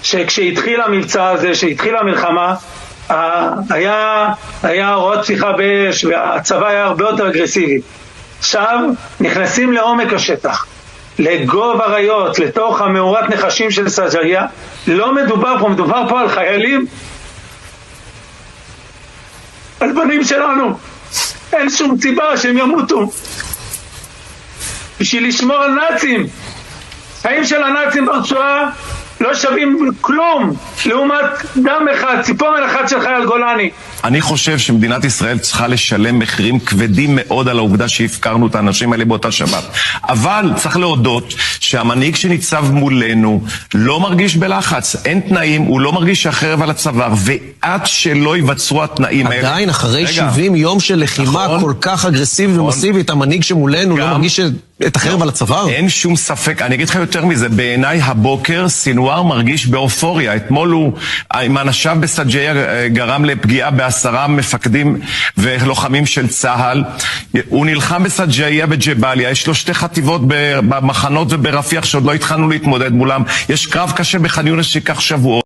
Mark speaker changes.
Speaker 1: שכשהתחיל המבצע הזה, שהתחילה המלחמה, היה הוראות פתיחה באש והצבא היה הרבה יותר אגרסיבי. עכשיו נכנסים לעומק השטח, לגוב אריות, לתוך המאורת נחשים של סג'עיה. לא מדובר פה על חיילים, על בנים שלנו. אין שום סיבה שהם ימותו בשביל לשמור על נאצים. חיים של הנאצים ברצועה לא שווים כלום לעומת דם אחד, ציפורן אחד של חייל גולני.
Speaker 2: אני חושב שמדינת ישראל צריכה לשלם מחירים כבדים מאוד על העובדה שהפקרנו את האנשים האלה באותה שבת. אבל צריך להודות שהמנהיג שניצב מולנו לא מרגיש בלחץ, אין תנאים, הוא לא מרגיש שהחרב על הצוואר, ועד שלא ייווצרו התנאים האלה.
Speaker 3: עדיין, אחרי 70 יום של לחימה כל כך אגרסיבית ומסיבית, המנהיג שמולנו לא מרגיש את החרב על הצוואר?
Speaker 2: אין שום ספק, אני אגיד לך יותר מזה, בעיניי הבוקר סינואר מרגיש באופוריה. אתמול הוא עם אנשיו בסג'עיה גרם לפגיעה ב10 מפקדים ולוחמים של צה"ל. הוא נלחם בסג'עיה בג'באליה, יש לו 2 חטיבות במחנות וברפיח שעוד לא התחלנו להתמודד מולם. יש קרב קשה בח'אן יונס שיקח שבועות.